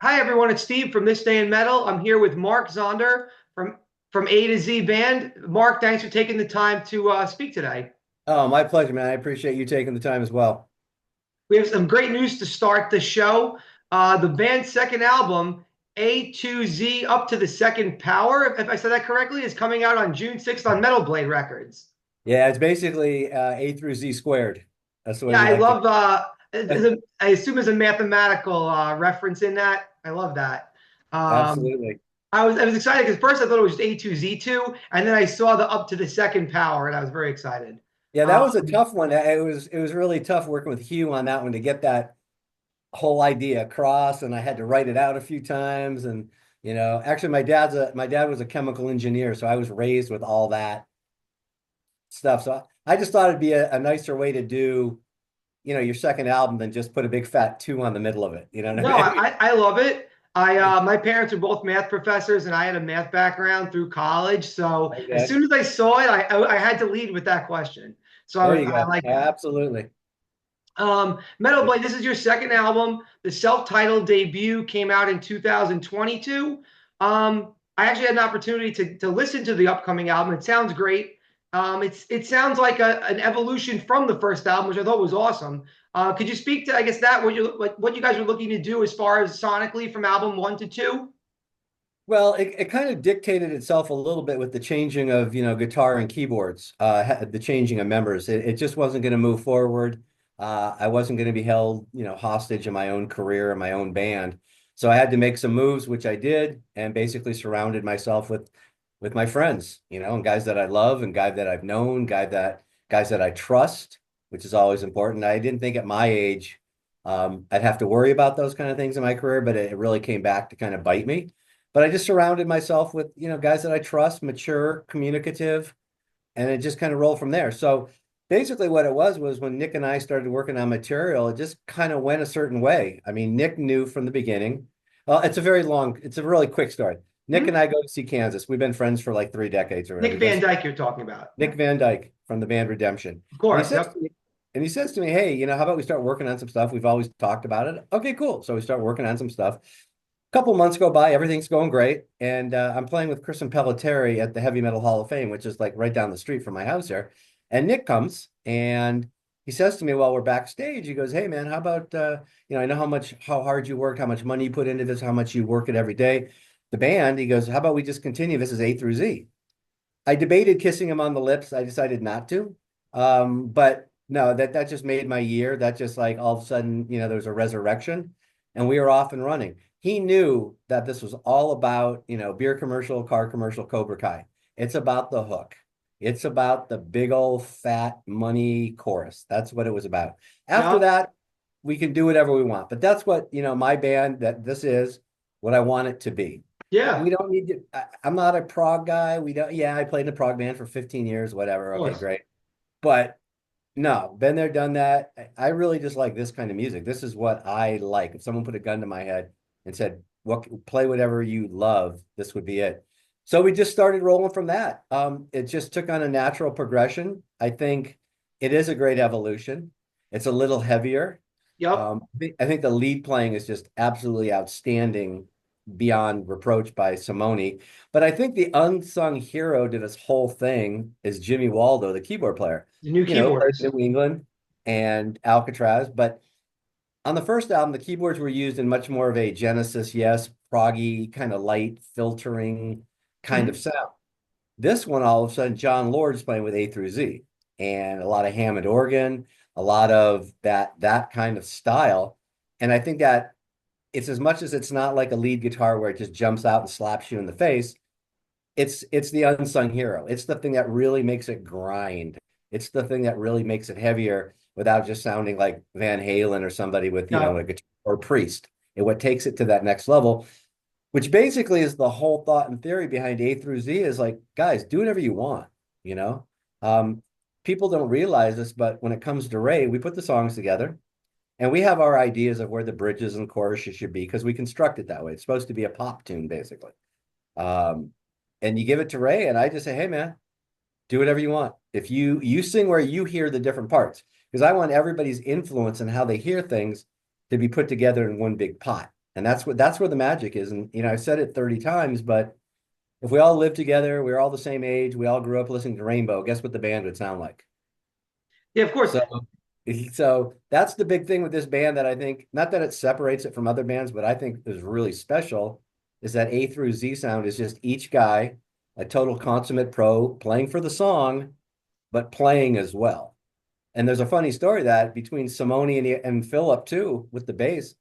Hi everyone, it's Steve from This Day in Metal. I'm here with Mark Zonder from A to Z Band. Mark, thanks for taking the time to speak today. Oh, my pleasure, man. I appreciate you taking the time as well. We have some great news to start the show. The band's second album, A to Z Up to the Second Power, if I said that correctly, is coming out on June 6th on Metal Blade Records. Yeah, it's basically A through Z squared. That's the way Yeah, we I like to. love. I assume there's a mathematical reference in that. I love that. Um, Absolutely. I was excited because first I thought it was just A2Z2, and then I saw the up to the second power, and I was very excited. Yeah, that was a Um, tough one. It was really tough working with Hugh on that one to get that whole idea across, and I had to write it out a few times. And actually, my dad was a chemical engineer, so I was raised with all that stuff. So I just thought it'd be a nicer way to do, your second album than just put a big fat two on the middle of it. You know what no, I mean? I love it. My parents were both math professors, and I had a math background through college. So as Okay. soon as I saw it, I had to lead with that question. So There you I go. like that. Absolutely. Metal Blade, this is your second album. The self-titled debut came out in 2022. I actually had an opportunity to listen to the upcoming album. It sounds great. It sounds like an evolution from the first album, which I thought was awesome. Could you speak to, I guess, that what you guys were looking to do as far as sonically from album one to two? Well, it kind of dictated itself a little bit with the changing of, guitar and keyboards, the changing of members. It just wasn't going to move forward. I wasn't going to be held, hostage in my own career and my own band. So I had to make some moves, which I did, and basically surrounded myself with my friends, and guys that I love and guys that I've known, guys that I trust, which is always important. I didn't think at my age, I'd have to worry about those kind of things in my career, but it really came back to kind of bite me. But I just surrounded myself with, guys that I trust, mature, communicative, and it just kind of rolled from there. So basically what it was when Nick and I started working on material, it just kind of went a certain way. I mean, Nick knew from the beginning. Well, it's a really quick story. Nick Hmm? and I go to see Kansas. We've been friends for like 3 decades or whatever. Nick We go Van see Dyke, you're talking about. Nick Yep. Van Dyke from the band Redemption. Of And he course. says Yep. to me, hey, how about we start working on some stuff? We've always talked about it. Okay, cool. So we start working on some stuff. Couple months go by, everything's going great, and I'm playing with Chris and Pelletieri at the Heavy Metal Hall of Fame, which is like right down the street from my house here. And Nick comes and he says to me while we're backstage, he goes, "Hey man, how about I know how hard you worked, how much money you put into this, how much you work it every day. The band," he goes, "How about we just continue? This is A through Z." I debated kissing him on the lips. I decided not to. But no, that just made my year. That just like all of a sudden, there was a resurrection and we were off and running. He knew that this was all about, beer commercial, car commercial, Cobra Kai. It's about the hook. It's about the big old fat money chorus. That's what it was about. After Yep. that, we can do whatever we want. But that's what, my band, that this is what I want it to be. Yeah. We don't need to. I'm not a prog guy. We don't. Yeah, I played in a prog band for 15 years, whatever. Of Okay, course. great. But no, been there, done that. I really just like this kind of music. This is what I like. If someone put a gun to my head and said, "What play whatever you love," this would be it. So we just started rolling from that. It just took on a natural progression. I think it is a great evolution. It's a little heavier. Yep. I think the lead playing is just absolutely outstanding, beyond reproach by Simone. But I think the unsung hero to this whole thing is Jimmy Waldo, the keyboard player. The new Played keyboards. in New England and Alcatraz. But on the first album, the keyboards were used in much more of a Genesis, yes, proggy, kind of light filtering kind of Mhm. sound. This one, all of a sudden, John Lord's playing with A through Z and a lot of Hammond organ, a lot of that kind of style. And I think that it's as much as it's not like a lead guitar where it just jumps out and slaps you in the face. It's the unsung hero. It's the thing that really makes it grind. It's the thing that really makes it heavier without just sounding like Van Halen or somebody with, Yep. a guitar or Priest. And what takes it to that next level, which basically is the whole thought and theory behind A through Z is like, guys, do whatever you want, you know? Um, People don't realize this, but when it comes to Ray, we put the songs together. And we have our ideas of where the bridges and choruses should be because we construct it that way. It's supposed to be a pop tune, basically. Um, and you give it to Ray, and I just say, hey, man, do whatever you want. If you sing where you hear the different parts, because I want everybody's influence and how they hear things to be put together in one big pot. And that's where the magic is. And I've said it 30 times, but if we all lived together, we were all the same age, we all grew up listening to Rainbow, guess what the band would sound like? Yeah, of course. So so that's the big thing with this band that I think, not that it separates it from other bands, but I think is really special is that A through Z sound is just each guy, a total consummate pro, playing for the song, but playing as well. And there's a funny story that between Simone and Philip too, with the bass,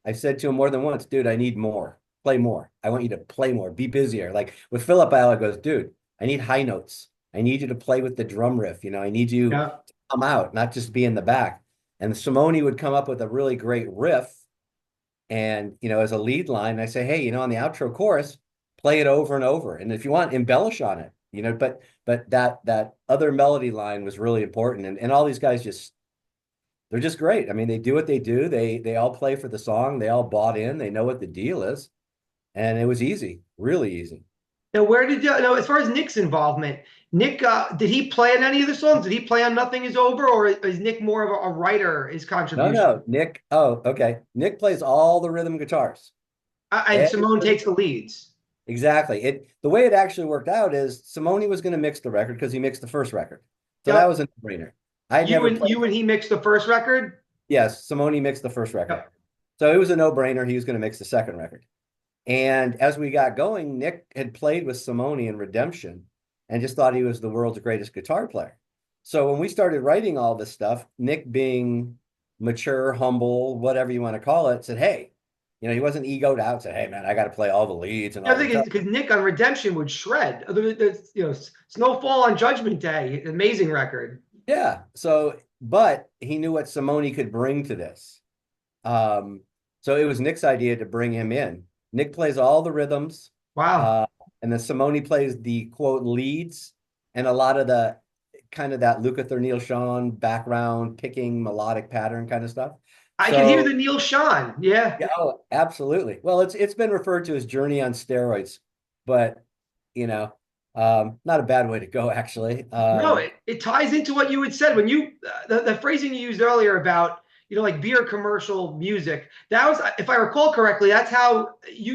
I've said to him more than once, dude, I need more. Play more. I want you to play more. Be busier. Like with Philip, I goes, dude, I need high notes. I need you to play with the drum riff. I need you Yeah. to come out, not just be in the back. And Simone would come up with a really great riff and, as a lead line, I say, hey, on the outro chorus, play it over and over. And if you want, embellish on it, but that other melody line was really important. And all these guys they're just great. I mean, they do what they do. They all play for the song. They all bought in. They know what the deal is. And it was easy, really easy. Now, where did you know, as far as Nick's involvement, Nick, did he play on any of the songs? Did he play on Nothing Is Over, or is Nick more of a writer, his No, contribution? no, Nick. Oh, okay. Nick plays all the rhythm guitars. And Simone takes the leads. Exactly. The way it actually worked out is Simone was going to mix the record because he mixed the first record. So that Yep. was a no-brainer. I had You never and played. you and he mixed the first record. Yes, Simone mixed the first record. Yep. So it was a no-brainer. He was going to mix the second record. And as we got going, Nick had played with Simone in Redemption and just thought he was the world's greatest guitar player. So when we started writing all this stuff, Nick being mature, humble, whatever you want to call it, said, hey, he wasn't egoed out, said, hey, man, I got to play all the leads and I all the think stuff. because Nick on Redemption would shred. Snowfall on Judgment Day, amazing record. Yeah. So, but he knew what Simone could bring to this. So it was Nick's idea to bring him in. Nick plays all the rhythms, Wow. uh, and then Simone plays the quote leads and a lot of the kind of that Lukather Neil Sean background picking melodic pattern kind of stuff. I can hear So the Neil Sean. Yeah. yeah, oh, absolutely. Well, it's been referred to as Journey on steroids, but you know, not a bad way to go actually. No, it ties into what you had said when you the phrasing you used earlier about like beer commercial music. That was, if I recall correctly, that's how you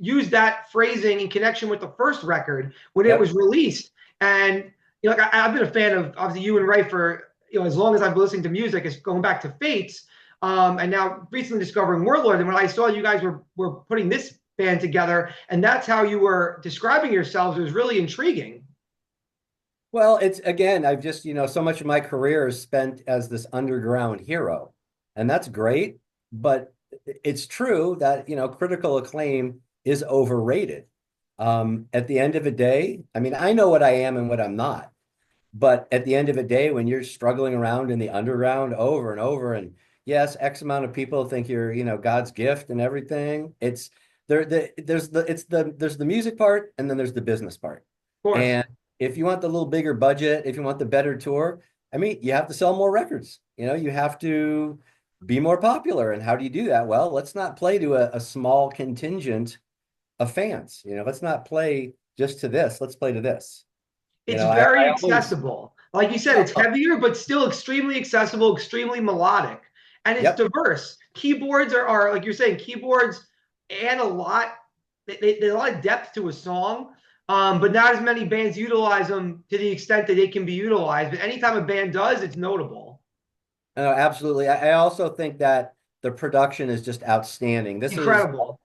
used that phrasing in connection with the first record when it Yep. was released. And like I've been a fan of obviously you and Ray for as long as I've been listening to music. It's going back to Fates, and now recently discovering Warlord. And when I saw you guys were putting this band together, and that's how you were describing yourselves, it was really intriguing. Well, it's again, I've just, so much of my career is spent as this underground hero, and that's great. But it's true that, critical acclaim is overrated. At the end of the day, I mean, I know what I am and what I'm not. But at the end of the day, when you're struggling around in the underground over and over, and yes, X amount of people think you're, God's gift and everything, it's there's the music part and then there's the business part. Of course. And if you want the little bigger budget, if you want the better tour, I mean, you have to sell more records. You have to be more popular. And how do you do that? Well, let's not play to a small contingent of fans. Let's not play just to this. Let's play to this. It's I very always, accessible. Like you said, oh, it's heavier, but still extremely accessible, extremely melodic. And it's yep. diverse. Keyboards are like you're saying, keyboards add a lot, they a lot of depth to a song, but not as many bands utilize them to the extent that they can be utilized. But anytime a band does, it's notable. Absolutely. I also think that the production is just outstanding. Incredible.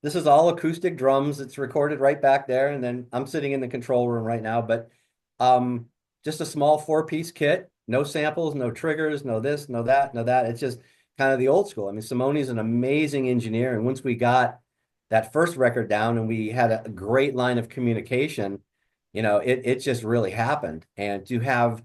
This is all acoustic drums. It's recorded right back there, and then I'm sitting in the control room right now. But um, just a small four-piece kit, no samples, no triggers, no this, no that, no that. It's just kind of the old school. I mean, Simone's an amazing engineer, and once we got that first record down and we had a great line of communication, it just really happened. And to have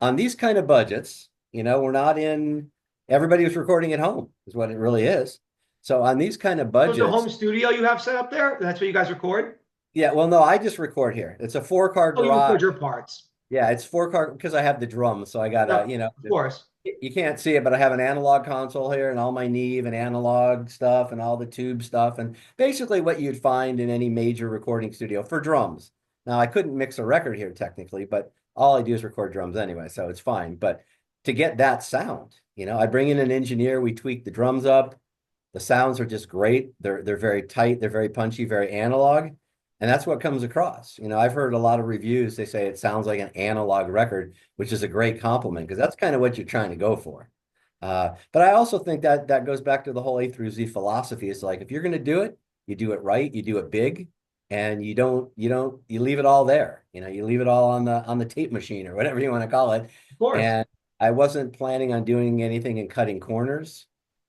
on these kind of budgets, we're not in. Everybody was recording at home, is what it really is. So on these kind of So it's a budgets, home studio you have set up there. That's where you guys record. yeah, well, no, I just record here. It's a four-car Oh, you record garage. your parts. Yeah, it's four-car because I have the drums. So I got Yep, a, of course. you can't see it, but I have an analog console here and all my Neve and analog stuff and all the tube stuff and basically what you'd find in any major recording studio for drums. Now, I couldn't mix a record here technically, but all I do is record drums anyway, so it's fine. But to get that sound, I bring in an engineer, we tweak the drums up, The sounds are just great. They're very tight, they're very punchy, very analog. And that's what comes across. I've heard a lot of reviews, they say it sounds like an analog record, which is a great compliment because that's kind of what you're trying to go for. But I also think that that goes back to the whole A through Z philosophy. It's like if you're going to do it, you do it right, you do it big, and you leave it all there. You leave it all on the tape machine or whatever you want to call it. Of course. And I wasn't planning on doing anything and cutting corners.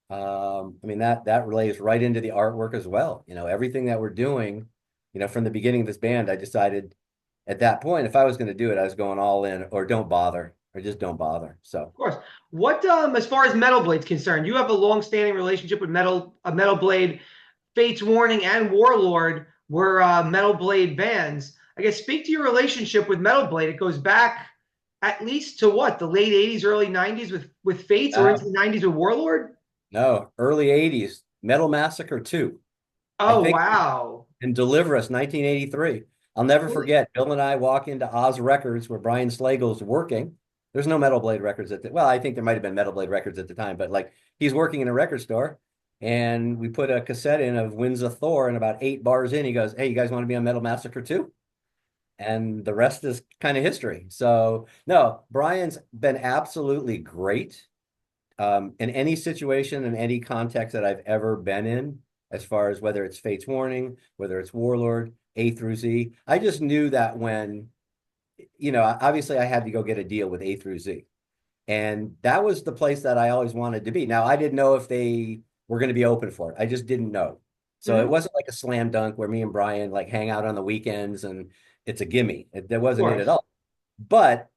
I mean that relates right into the artwork as well. Everything that we're doing, from the beginning of this band, I decided at that point, if I was going to do it, I was going all in or don't bother or just don't bother. So, Of course. What as far as Metal Blade's concerned, you have a long-standing relationship with Metal Blade, Fates Warning, and Warlord were Metal Blade bands. I guess speak to your relationship with Metal Blade. It goes back at least to what, the late 80s, early 90s with Fates, or into the 90s with Warlord? no, early 80s, Metal Massacre 2, I Oh, think, wow. and Deliver Us, 1983. I'll never forget, Bill and I walk into Oz Records where Brian Slagle's working. There's no Metal Blade records well, I think there might have been Metal Blade records at the time, but like he's working in a record store and we put a cassette in of Winds of Thor, and about 8 bars in, he goes, "Hey, you guys want to be on Metal Massacre 2?" And the rest is kind of history. So no, Brian's been absolutely great in any situation, in any context that I've ever been in, as far as whether it's Fates Warning, whether it's Warlord, A through Z. I just knew that when, obviously I had to go get a deal with A through Z. And that was the place that I always wanted to be. Now, I didn't know if they were going to be open for it. I just didn't know. So it Mhm. wasn't like a slam dunk where me and Brian like hang out on the weekends and it's a gimme. That Of wasn't it at course. all. But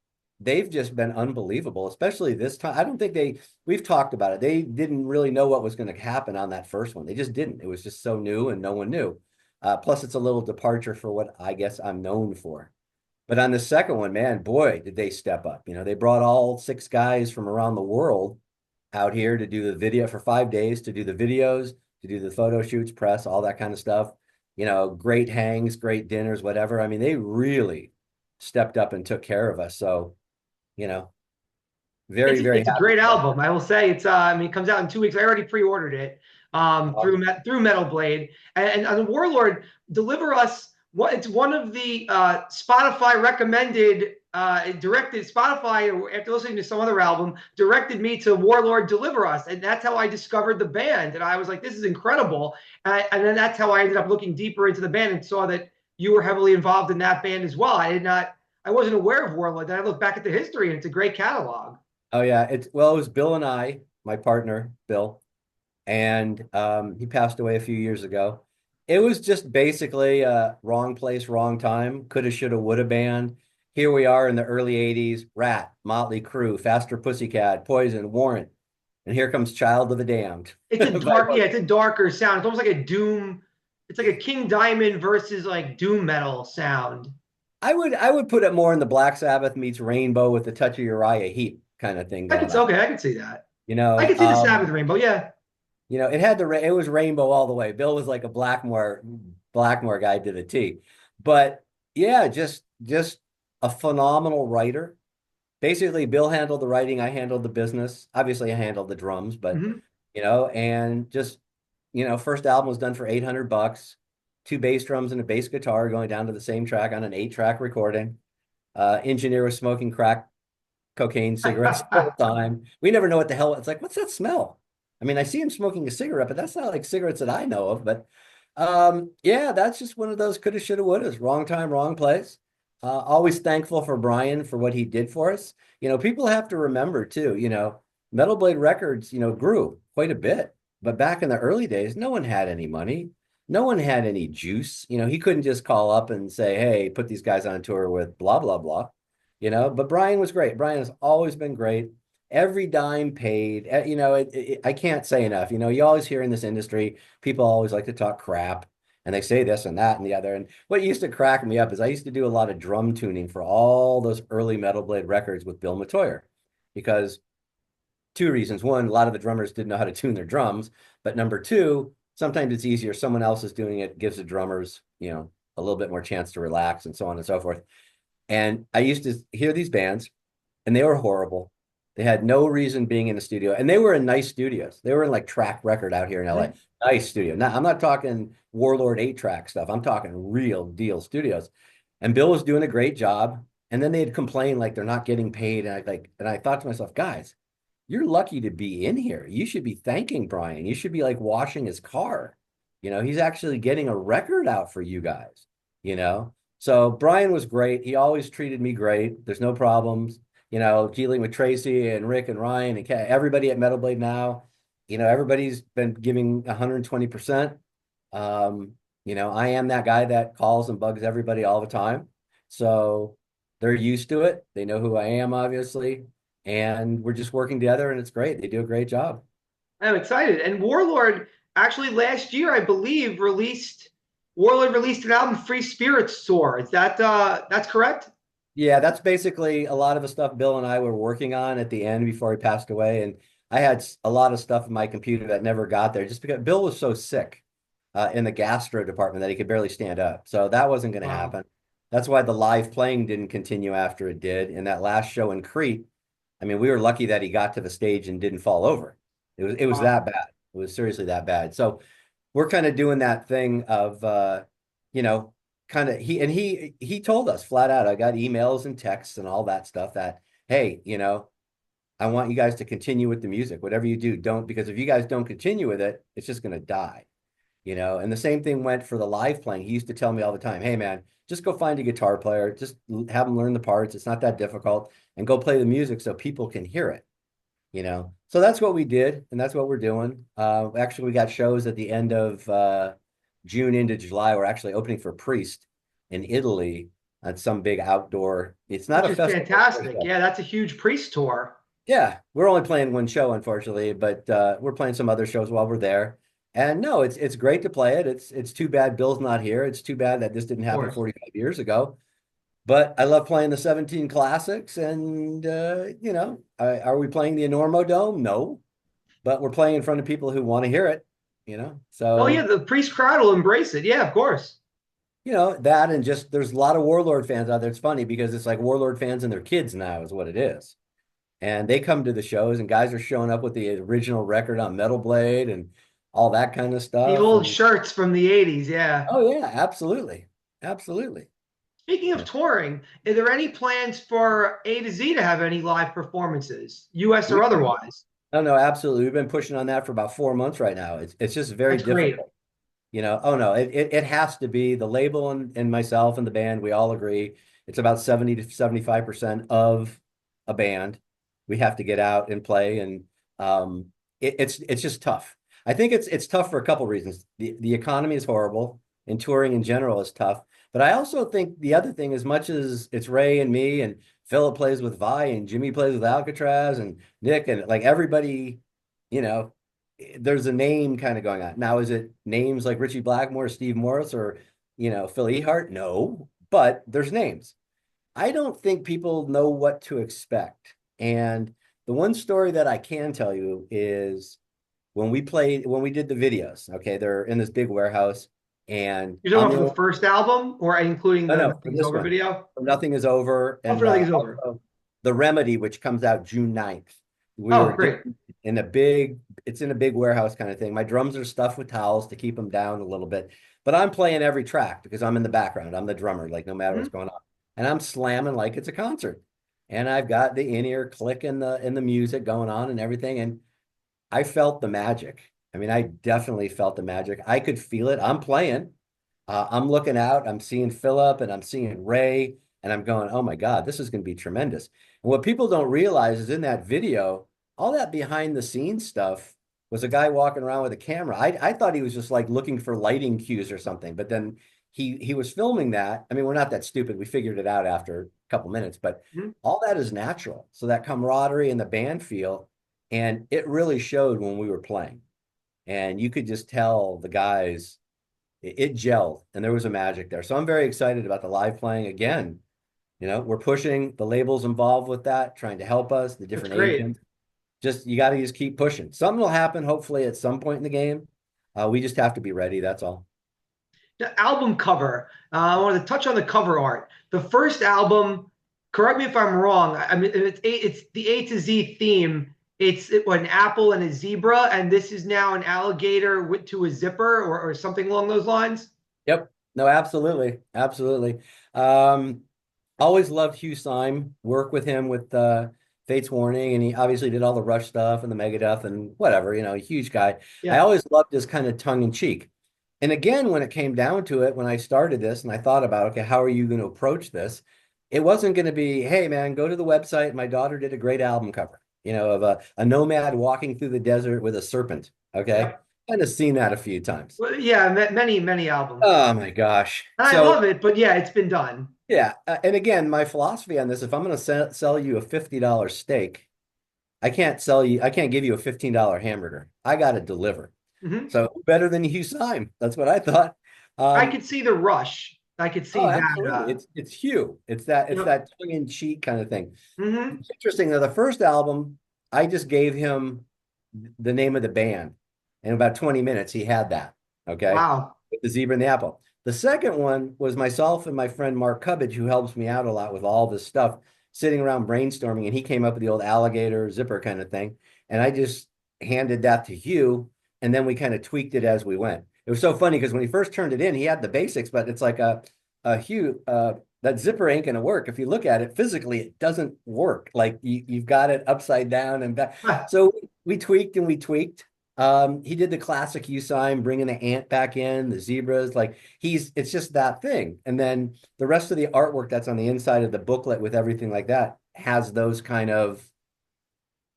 they've just been unbelievable, especially this time. I don't think we've talked about it. They didn't really know what was going to happen on that first one. They just didn't. It was just so new and no one knew. Plus, it's a little departure for what I guess I'm known for. But on the second one, man, boy, did they step up. They brought all 6 guys from around the world out here to do the video for 5 days, to do the videos, to do the photo shoots, press, all that kind of stuff. Great hangs, great dinners, whatever. I mean, they really stepped up and took care of us. So, you know, very, very It's a happy great about album. I will say it's I mean it comes out in 2 weeks. I already pre-ordered it that. through Metal Blade, and on Warlord, Deliver Us. It's one of the Spotify recommended directed Spotify, after listening to some other album, directed me to Warlord Deliver Us, and that's how I discovered the band. And I was like, this is incredible. And then that's how I ended up looking deeper into the band and saw that you were heavily involved in that band as well. I wasn't aware of Warlord. Then I look back at the history, and it's a great catalog. Oh yeah, it was Bill and I, my partner, Bill, and he passed away a few years ago. It was just basically wrong place, wrong time. Coulda, shoulda, woulda band. Here we are in the early 80s, Rat, Motley Crue, Faster Pussycat, Poison, Warrant, and here comes Child of the Damned. It's a dark, yeah, it's a darker sound. It's almost like a doom. It's like a King Diamond versus like doom metal sound. I would put it more in the Black Sabbath meets Rainbow with the touch of Uriah Heep kind of thing going on. I could see that. You I know, could see the Sabbath Rainbow. Yeah, it was Rainbow all the way. Bill was like a Blackmore guy to the T. But yeah, just a phenomenal writer. Basically, Bill handled the writing, I handled the business. Obviously, I handled the drums, but hmm and just first album was done for $800, 2 bass drums and a bass guitar going down to the same track on an 8-track recording. Engineer was smoking crack cocaine cigarettes the whole time. We never know what the hell it's like. What's that smell? I mean, I see him smoking a cigarette, but that's not like cigarettes that I know of. But yeah, that's just one of those coulda, shoulda, wouldas. Wrong time, wrong place. Always thankful for Brian for what he did for us. People have to remember too, Metal Blade Records, grew quite a bit. But back in the early days, no one had any money. No one had any juice. He couldn't just call up and say, hey, put these guys on tour with blah, blah, blah. But Brian was great. Brian has always been great. Every dime paid. I can't say enough. You always hear in this industry, people always like to talk crap and they say this and that and the other. And what used to crack me up is I used to do a lot of drum tuning for all those early Metal Blade records with Bill Matoyer because 2 reasons. One, a lot of the drummers didn't know how to tune their drums. But number two, sometimes it's easier. Someone else is doing it, gives the drummers, a little bit more chance to relax and so on and so forth. And I used to hear these bands and they were horrible. They had no reason being in the studio, and they were in nice studios. They were in like Track Record out here in LA. Mhm. Nice studio. Now, I'm not talking Warlord 8-track stuff. I'm talking real deal studios. And Bill was doing a great job. And then they'd complain like they're not getting paid. And I thought to myself, guys, you're lucky to be in here. You should be thanking Brian. You should be like washing his car. He's actually getting a record out for you guys, you know? So Brian was great. He always treated me great. There's no problems, dealing with Tracy and Rick and Ryan and everybody at Metal Blade now. Everybody's been giving 120%. I am that guy that calls and bugs everybody all the time. So they're used to it. They know who I am, obviously. And we're just working together, and it's great. They do a great job. I'm excited. And Warlord actually last year, I believe, Warlord released an album, Free Spirits Tour. Is that's correct? Yeah, that's basically a lot of the stuff Bill and I were working on at the end before he passed away. And I had a lot of stuff in my computer that never got there just because Bill was so sick in the gastro department that he could barely stand up. So that wasn't going to Wow. happen. That's why the live playing didn't continue after it did. And that last show in Crete, I mean, we were lucky that he got to the stage and didn't fall over. It was Wow. that bad. It was seriously that bad. So we're kind of doing that thing of you know, kind of he told us flat out, I got emails and texts and all that stuff that, hey, I want you guys to continue with the music. Whatever you do, don't, because if you guys don't continue with it, it's just going to die. And the same thing went for the live playing. He used to tell me all the time, hey man, just go find a guitar player, just have them learn the parts. It's not that difficult, and go play the music so people can hear it. So that's what we did, and that's what we're doing. Actually, we got shows at the end of June into July. We're actually opening for Priest in Italy at some big outdoor. It's not Which a is festival. fantastic. Yeah, that's a huge Priest tour. Yeah, we're only playing one show, unfortunately, but we're playing some other shows while we're there. And no, it's great to play it. It's too bad Bill's not here. It's too bad that this didn't Of happen course. 45 years ago. But I love playing the 17 classics. And are we playing the Enormo Dome? No, but we're playing in front of people who want to hear it. Oh yeah, So the Priest crowd will embrace it. Yeah, of course. that, and just there's a lot of Warlord fans out there. It's funny because it's like Warlord fans and their kids now is what it is. And they come to the shows, and guys are showing up with the original record on Metal Blade and all that kind of The stuff. old And shirts from the 80s, yeah. oh yeah, absolutely. Absolutely. Speaking of touring, are there any plans for A to Z to have any live performances, US We or otherwise? Oh no, absolutely. We've been pushing on that for about 4 months right now. It's just very That's great. difficult. Oh no, it has to be the label and myself and the band, we all agree it's about 70 to 75% of a band. We have to get out and play, and it's just tough. I think it's tough for a couple reasons. The economy is horrible, and touring in general is tough. But I also think the other thing, as much as it's Ray and me, and Philip plays with Vi, and Jimmy plays with Alcatraz, and Nick, and like everybody, you know, there's a name kind of going on. Now, is it names like Richie Blackmore, Steve Morris, or Phil Ehart? No, but there's names. I don't think people know what to expect. And the one story that I can tell you is when we did the videos, okay, they're in this big warehouse, and You're I'm talking the about for the first album or including oh the no, for Nothing's this Over one, video? Nothing is Over, Oh, and for Nothing is Over. also The Remedy, which comes out June 9th. We Oh, were great. doing it's in a big warehouse kind of thing. My drums are stuffed with towels to keep them down a little bit, but I'm playing every track because I'm in the background. I'm the drummer, like no matter Mhm. what's going on, and I'm slamming like it's a concert. And I've got the in-ear click in the music going on and everything, and I felt the magic. I mean, I definitely felt the magic. I could feel it. I'm playing. I'm looking out. I'm seeing Philip and I'm seeing Ray, and I'm going, oh my God, this is going to be tremendous. And what people don't realize is in that video, all that behind the scenes stuff was a guy walking around with a camera. I thought he was just like looking for lighting cues or something, but then he was filming that. I mean, we're not that stupid. We figured it out after a couple minutes, but Mhm. all that is natural. So that camaraderie and the band feel, and it really showed when we were playing. And you could just tell the guys, it gelled, and there was a magic there. So I'm very excited about the live playing again. We're pushing the labels involved with that, trying to help us, the That's different great. agents. You got to just keep pushing. Something will happen, hopefully, at some point in the game. We just have to be ready. That's all. The album cover. I wanted to touch on the cover art. The first album correct me if I'm wrong. I mean, it's the A to Z theme. It's an apple and a zebra, and this is now an alligator with to a zipper or something along those lines. Yep. No, absolutely. Absolutely. Um, Always loved Hugh Syme, work with him with Fates Warning, and he obviously did all the Rush stuff and the Megadeth and whatever, huge guy. I Yeah. always loved his kind of tongue in cheek. And again, when it came down to it, when I started this and I thought about, okay, how are you going to approach this? It wasn't going to be, hey, man, go to the website. My daughter did a great album cover, of a nomad walking through the desert with a serpent. Okay. Yep. Kind of seen that a few times. Well, yeah, many albums. Oh my gosh. And I So love it, but yeah, it's been done. yeah, and again, my philosophy on this, if I'm going to sell you a $50 steak, I can't give you a $15 hamburger. I got to deliver. Hmm. So better than Hugh Syme. That's what I thought. I Um, could see the rush. I could oh, see that. absolutely. It's Hugh. It's Yep. that tongue-in-cheek kind of thing. Hmm. It's interesting that the first album, I just gave him the name of the band. In about 20 minutes, he had that. Okay. Wow. With the zebra and the apple. The second one was myself and my friend Mark Cubbage, who helps me out a lot with all this stuff, sitting around brainstorming, and he came up with the old alligator zipper kind of thing. And I just handed that to Hugh, and then we kind of tweaked it as we went. It was so funny because when he first turned it in, he had the basics, but it's like a Hugh, that zipper ain't going to work. If you look at it physically, it doesn't work. Like you've got it upside down and back. So we tweaked and we tweaked. He did the classic Hugh Syme, bringing the ant back in, the zebras. Like it's just that thing. And then the rest of the artwork that's on the inside of the booklet with everything like that has those kind of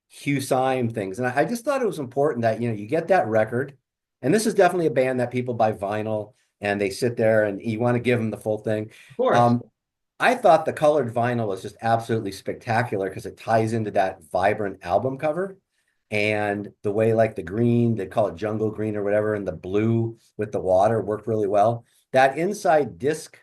Hugh Syme things. And I just thought it was important that, you get that record. And this is definitely a band that people buy vinyl and they sit there and you want to give them the full thing. Of course. Um, I thought the colored vinyl was just absolutely spectacular because it ties into that vibrant album cover and the way like the green, they call it jungle green or whatever, and the blue with the water worked really well. That inside disc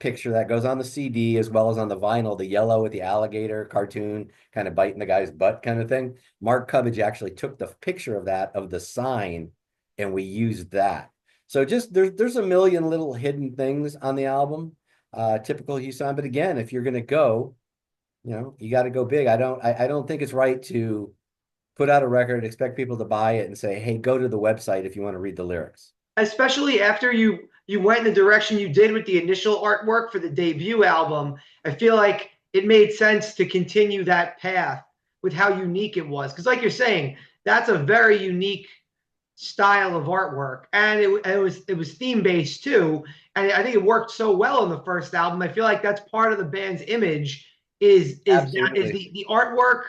picture that goes on the CD as well as on the vinyl, the yellow with the alligator cartoon kind of biting the guy's butt kind of thing. Mark Cubbage actually took the picture of that of the sign and we used that. So just there's a million little hidden things on the album, typical Hugh Syme. But again, if you're gonna go, you got to go big. I don't think it's right to put out a record, expect people to buy it, and say, "Hey, go to the website if you want to read the lyrics." Especially after you went in the direction you did with the initial artwork for the debut album. I feel like it made sense to continue that path with how unique it was. Because, like you're saying, that's a very unique style of artwork, and it was theme based too. And I think it worked so well in the first album. I feel like that's part of the band's image is Absolutely. the artwork.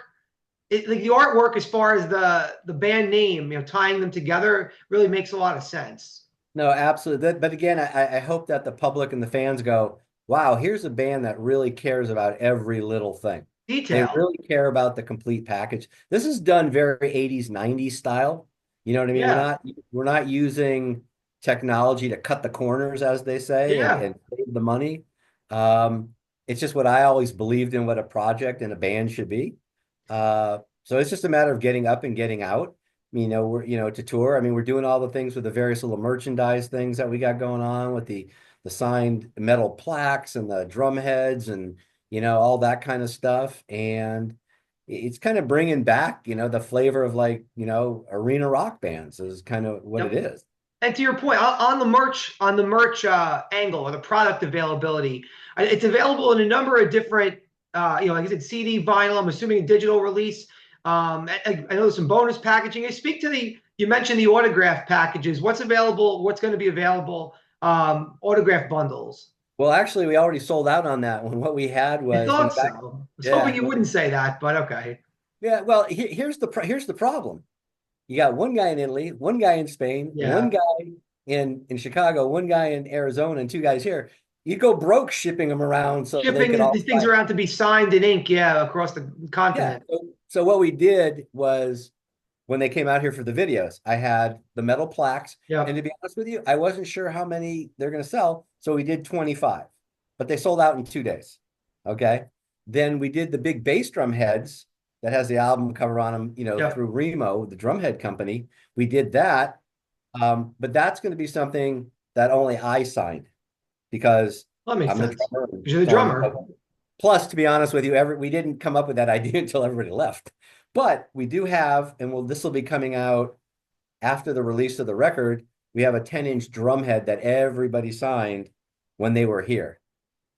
Like the artwork, as far as the band name, tying them together, really makes a lot of sense. No, absolutely. But again, I hope that the public and the fans go, wow, here's a band that really cares about every little thing. They Detail. really care about the complete package. This is done very 80s, 90s style. You know what I mean? Yeah. We're not using technology to cut the corners, as they say, Yeah. and save the money. It's just what I always believed in what a project and a band should be. So it's just a matter of getting up and getting out. We're, to tour. I mean, we're doing all the things with the various little merchandise things that we got going on with the signed metal plaques and the drum heads and, all that kind of stuff. And it's kind of bringing back, the flavor of like, arena rock bands is kind of what it Yep. is. And to your point, on the merch angle or the product availability, it's available in a number of different, like I said, CD, vinyl. I'm assuming a digital release. I know there's some bonus packaging. I speak to you mentioned the autograph packages. What's available? What's going to be available? Autograph bundles. Well, actually, we already sold out on that one. What we had I was thought so. I was hoping yeah, you wouldn't say that, but okay. yeah. Well, here's the problem. You got one guy in Italy, one guy in Spain, one Yeah. guy in Chicago, one guy in Arizona, and two guys here. You go broke shipping them around so they could Shipping all these things sign. around to be signed in ink, yeah, across the Yeah. continent. So what we did was when they came out here for the videos, I had the metal plaques. And Yep. to be honest with you, I wasn't sure how many they're going to sell. So we did 25, but they sold out in 2 days. Okay. Then we did the big bass drum heads that has the album cover on them, Yep. through Remo, the drumhead company. We did that. But that's going to be something that only I signed because Well, that makes I'm the sense. drummer. Because you're the So drummer. Plus, to be honest with you, we didn't come up with that idea until everybody left. But we do have, and this will be coming out after the release of the record. We have a 10-inch drum head that everybody signed when they were here.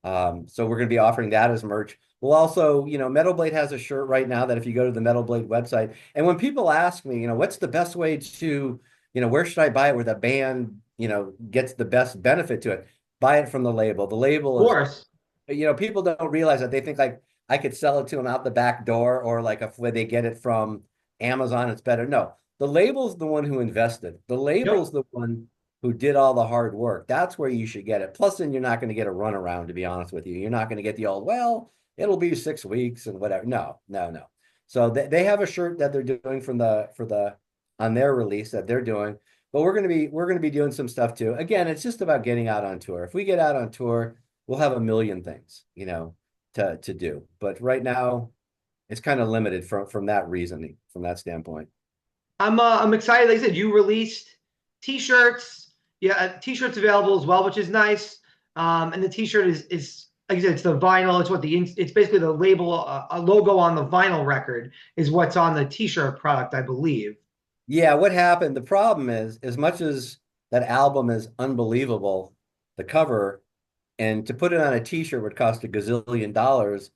So we're going to be offering that as merch. We'll also, Metal Blade has a shirt right now that if you go to the Metal Blade website, and when people ask me, what's the best way to, where should I buy it where the band, gets the best benefit to it? Buy it from the label. The Of label is, course. people don't realize that. They think like I could sell it to them out the back door, or like if where they get it from Amazon, it's better. No, the label's the one who invested. The label's Yep. the one who did all the hard work. That's where you should get it. Plus, then you're not going to get a runaround, to be honest with you. You're not going to get the old, well, it'll be 6 weeks and whatever. No, no, no. So they have a shirt that they're doing on their release that they're doing. But we're going to be doing some stuff too. Again, it's just about getting out on tour. If we get out on tour, we'll have a million things, to do. But right now, it's kind of limited from that reasoning, from that standpoint. I'm excited. Like I said, you released t-shirts. Yeah, t-shirts available as well, which is nice. And the t-shirt is like I said, it's the vinyl. It's basically the label, a logo on the vinyl record is what's on the t-shirt product, I believe. Yeah, what happened? The problem is, as much as that album is unbelievable, the cover, and to put it on a t-shirt would cost a gazillion dollars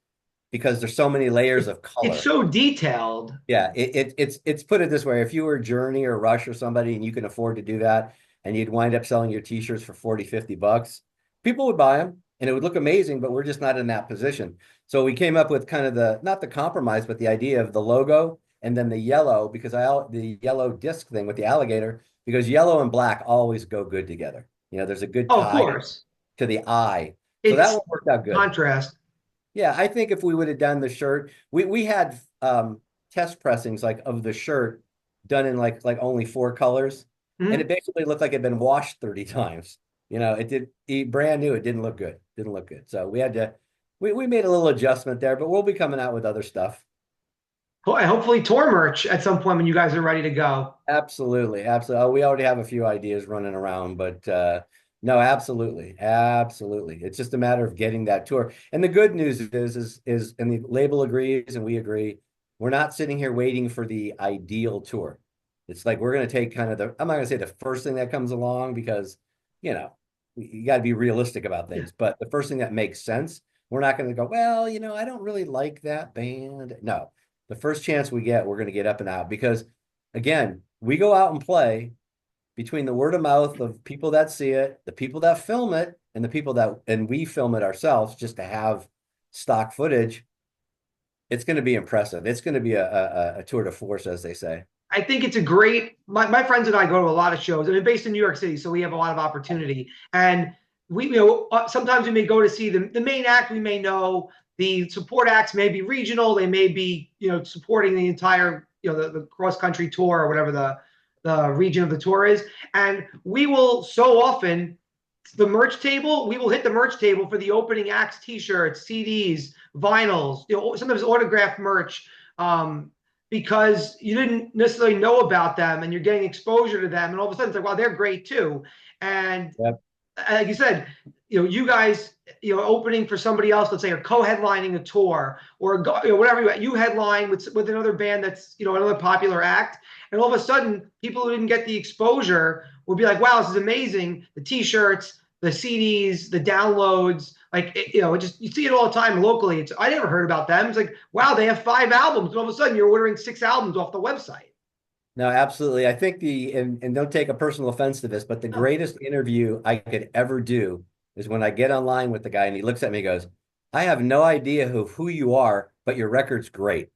because there's so many layers of It's color. so detailed. Yeah, it's put it this way. If you were Journey or Rush or somebody and you can afford to do that, and you'd wind up selling your t-shirts for 40, $50, people would buy them and it would look amazing, but we're just not in that position. So we came up with kind of not the compromise, but the idea of the logo and then the yellow, because the yellow disc thing with the alligator, because yellow and black always go good together. There's a good Oh, of tie course. to the eye. So that It's one worked out good. contrast. Yeah, I think if we would have done the shirt, we had test pressings like of the shirt done in like only 4 colors, and it Mhm. basically looked like it'd been washed 30 times. Brand new, it didn't look good. Didn't look good. So we made a little adjustment there, but we'll be coming out with other stuff. Hopefully tour merch at some point when you guys are ready to go. Absolutely, absolutely. We already have a few ideas running around, but no, absolutely, absolutely. It's just a matter of getting that tour. And the good news is, and the label agrees, and we agree. We're not sitting here waiting for the ideal tour. It's like we're going to take kind of I'm not going to say the first thing that comes along because, you know, you got to be realistic about things. But the first thing that makes sense, we're not going to go, well, I don't really like that band. No, the first chance we get, we're going to get up and out because, again, we go out and play between the word of mouth of people that see it, the people that film it, and we film it ourselves just to have stock footage. It's going to be impressive. It's going to be a tour de force, as they say. I think it's a great. My friends and I go to a lot of shows. I mean, based in New York City, so we have a lot of opportunity. And sometimes we may go to see the main act. We may know the support acts may be regional. They may be supporting the entire the cross country tour or whatever the region of the tour is. And we will so often the merch table. We will hit the merch table for the opening acts, T-shirts, CDs, vinyls. Sometimes autographed merch. Because you didn't necessarily know about them and you're getting exposure to them. And all of a sudden it's like, wow, they're great too. And Yep. like you said, you guys, opening for somebody else, let's say, or co-headlining a tour or whatever, you headline with another band that's, another popular act. And all of a sudden people who didn't get the exposure will be like, wow, this is amazing. The T-shirts, the CDs, the downloads, like you see it all the time locally. I never heard about them. It's like, wow, they have 5 albums, and all of a sudden you're ordering 6 albums off the website. No, absolutely. I think and don't take a personal offense to this, but the Oh, greatest interview I could ever do is when I get online with the guy and he looks at me and goes, I have no idea who you are, but your record's great.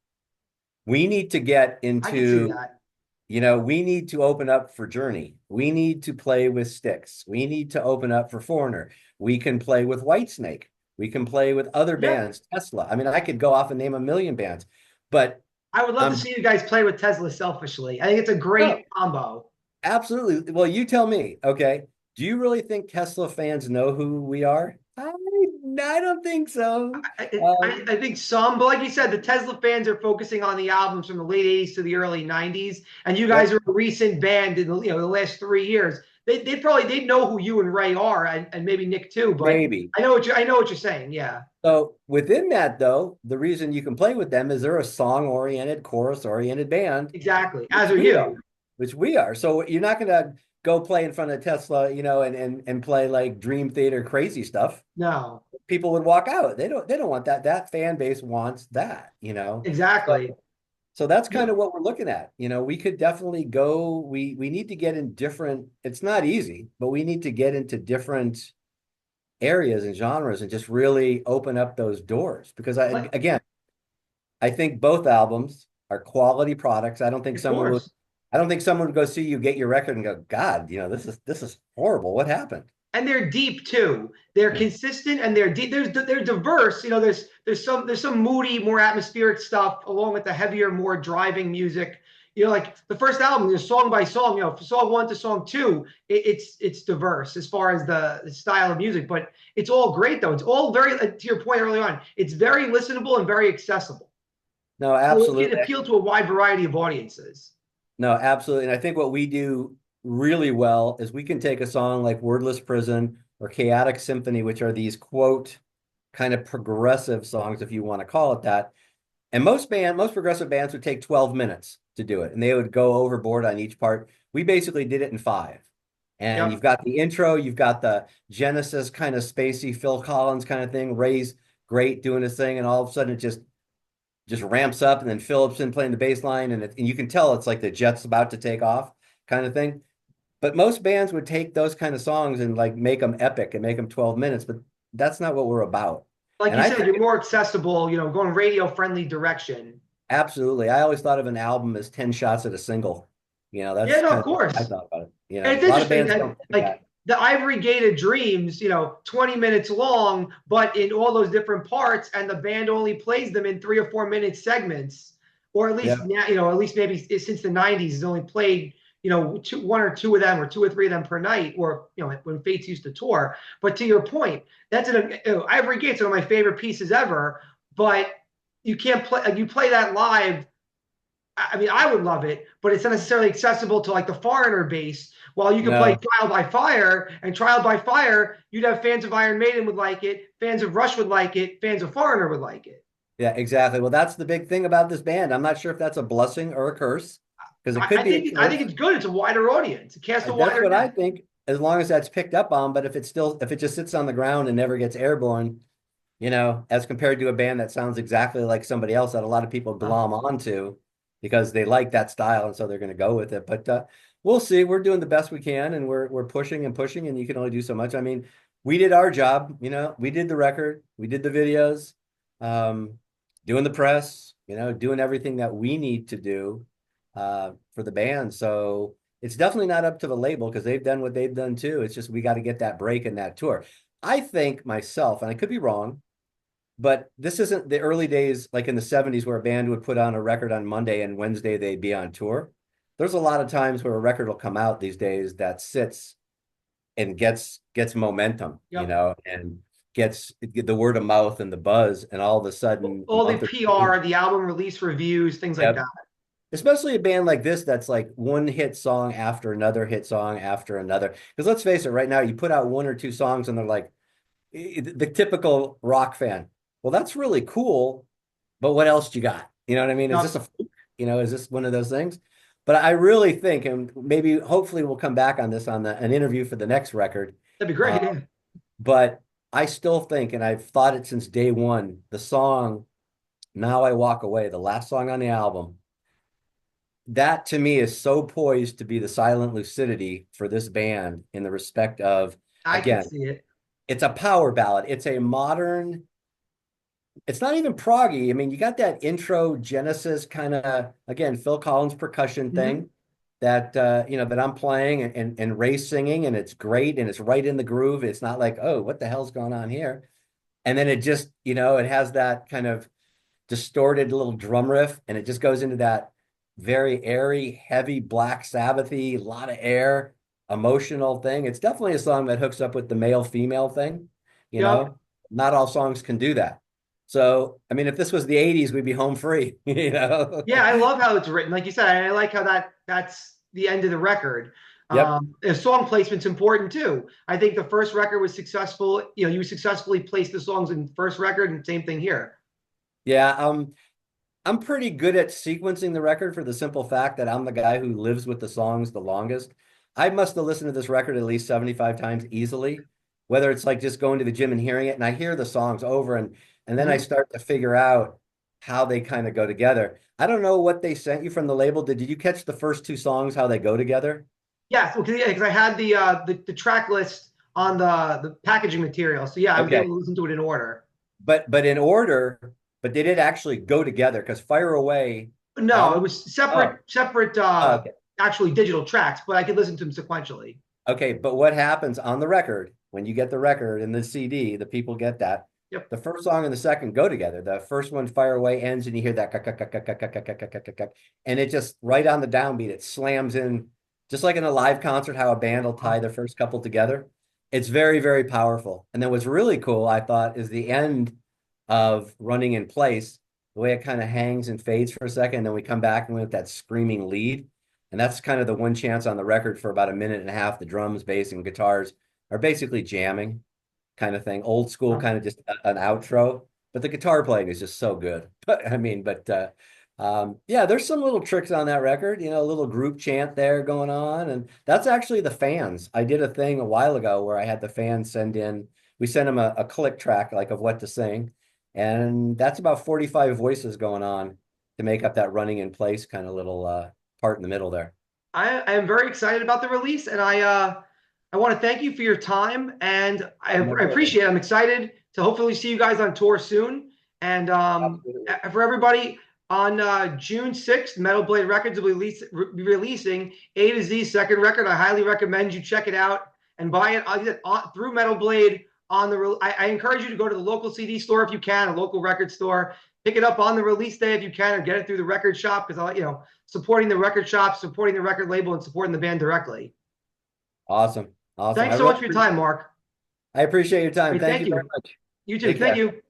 We need to get I can see into, that. we need to open up for Journey. We need to play with Styx. We need to open up for Foreigner. We can play with Whitesnake. We can play with other Yeah, bands, Tesla. I mean, I could go off and name a million bands, but I would love to I'm see you guys play with Tesla selfishly. I think it's a no, great combo. absolutely. Well, you tell me, okay? Do you really think Tesla fans know who we are? I don't think so. I think some, but like you said, the Tesla fans are focusing on the albums from the late 80s to the early 90s, and you guys Yep. are a recent band in the last 3 years. they'd know who you and Ray are, and maybe Nick too. But maybe. I know what you're saying. Yeah, So within that, though, the reason you can play with them is they're a song-oriented, chorus-oriented band, exactly. which As are we are, you. which we are. So you're not going to go play in front of Tesla, and play like Dream Theater crazy stuff. No, People would walk out. They don't want that. That fan base wants that. exactly. So that's kind Yeah. of what we're looking at. We could definitely go. We need to get in different. It's not easy, but we need to get into different areas and genres and just really open up those doors. Because Like, I think both albums are quality products. I don't think of someone would. course. I don't think someone would go see you get your record and go, God, this is horrible. What happened? And they're deep too. They're Yeah. consistent and they're deep. They're diverse. There's some moody, more atmospheric stuff along with the heavier, more driving music. Like the first album, there's song by song. Song one to song two, it's diverse as far as the style of music, but it's all great though. It's all very, to your point early on, it's very listenable and very accessible. No, So it can absolutely. appeal to a wide variety of audiences. No, absolutely. And I think what we do really well is we can take a song like Wordless Prison or Chaotic Symphony, which are these quote kind of progressive songs, if you want to call it that. And most progressive bands would take 12 minutes to do it, and they would go overboard on each part. We basically did it in 5. And you've Yep. got the intro, you've got the Genesis kind of spacey Phil Collins kind of thing, Ray's great doing his thing, and all of a sudden it just ramps up, and then Phillipson playing the bass line, and you can tell it's like the jet's about to take off kind of thing. But most bands would take those kind of songs and like make them epic and make them 12 minutes, but that's not what we're about. Like And you I said, think you're more accessible, going radio friendly direction. absolutely, I always thought of an album as 10 shots at a single. Yeah, That's no, kind of of what I course. thought about it. And it's A lot of interesting bands that don't think of like that. the Ivory Gate of Dreams, 20 minutes long, but in all those different parts, and the band only plays them in 3 or 4 minute segments, or at least Yeah, now, at least maybe since the '90s, has only played, one or two of them, or two or three of them per night, or when Fates used to tour. But to your point, that's Ivory Gate's one of my favorite pieces ever. But you can't play you play that live. I mean, I would love it, but it's not necessarily accessible to like the foreigner base. While you could play no, Trial by Fire, and Trial by Fire, you'd have fans of Iron Maiden would like it, fans of Rush would like it, fans of Foreigner would like it. yeah, exactly. Well, that's the big thing about this band. I'm not sure if that's a blessing or a curse, because it could be a I think curse. it's good. It's a wider audience. It casts a That's wider what I net. think, as long as that's picked up on. But if it just sits on the ground and never gets airborne, as compared to a band that sounds exactly like somebody else that a lot of people glom onto because they like that style, and so they're going to go with it. But we'll see. We're doing the best we can, and we're pushing and pushing, and you can only do so much. I mean, we did our job. We did the record, we did the videos, um, doing the press, doing everything that we need to do for the band. So it's definitely not up to the label because they've done what they've done too. It's just we got to get that break in that tour. I think myself, and I could be wrong, but this isn't the early days like in the 70s where a band would put on a record on Monday and Wednesday they'd be on tour. There's a lot of times where a record will come out these days that sits and gets momentum, Yep. and gets the word of mouth and the buzz, and all of a sudden a All the month or two. PR, the album release reviews, things like Yep. that. Especially a band like this that's like one hit song after another hit song after another. Because let's face it, right now you put out 1 or 2 songs and they're like the typical rock fan. Well, that's really cool, but what else you got? You know what I mean? Is this Yep. a fluke? Is this one of those things? But I really think, and maybe hopefully we'll come back on this on an interview for the next record. That'd be great. Uh, but I still think, and I've thought it since day one, the song "Now I Walk Away," the last song on the album, that to me is so poised to be the silent lucidity for this band in the respect of, I can again, see it. it's a power ballad. It's a modern, it's not even proggy. I mean, you got that intro Genesis kind of, again, Phil Collins percussion Mm-hmm. thing that I'm playing, and Ray singing, and it's great, and it's right in the groove. It's not like, oh, what the hell's going on here? And then it just, it has that kind of distorted little drum riff, and it just goes into that very airy, heavy Black Sabbathy, lot of air, emotional thing. It's definitely a song that hooks up with the male female thing. You Yep. know, not all songs can do that. So, I mean, if this was the 80s, we'd be home free, Yeah, I love how it's written. Like you said, I like how that's the end of the record. Yep. Song placement's important too. I think the first record was successful. You successfully placed the songs in first record, and same thing here. Yeah. I'm pretty good at sequencing the record for the simple fact that I'm the guy who lives with the songs the longest. I must have listened to this record at least 75 times easily, whether it's like just going to the gym and hearing it, and I hear the songs over and then I Mhm. start to figure out how they kind of go together. I don't know what they sent you from the label. Did you catch the first two songs, how they go together? Yes, well, because I had the track list on the packaging material. So yeah, I was able Okay. to listen to it in order. But in order, but they did actually go together because Fire Away No, on it was separate, oh, separate, okay. actually digital tracks, but I could listen to them sequentially. Okay, but what happens on the record when you get the record and the CD, the people get that. Yep. The first song and the second go together. The first one, Fire Away, ends and you hear that, and it just right on the downbeat, it slams in, just like in a live concert, how a band will tie the first couple together. It's very, very powerful. And then what's really cool, I thought, is the end of Running in Place, the way it kind of hangs and fades for a second, and then we come back and with that screaming lead. And that's kind of the one chance on the record for about a minute and a half. The drums, bass, and guitars are basically jamming kind of thing. Old school, kind of just an outro. But the guitar playing is just so good. But I mean, yeah, there's some little tricks on that record, a little group chant there going on. And that's actually the fans. I did a thing a while ago where I had the fans we sent them a click track like of what to sing. And that's about 45 voices going on to make up that running in place kind of little part in the middle there. I am very excited about the release, and I want to thank you for your time, and No I problem. appreciate it. I'm excited to hopefully see you guys on tour soon. And Absolutely. for everybody, on June 6th, Metal Blade Records will be releasing A to Z second record. I highly recommend you check it out and buy it through Metal Blade. I encourage you to go to the local CD store if you can, a local record store. Pick it up on the release day if you can, or get it through the record shop, because supporting the record shop, supporting the record label, and supporting the band directly. Awesome. Awesome. Thanks I so really much for your time, Mark. I appreciate your time. Hey, Thank thank you very you. much. You too. Take Thank care. you.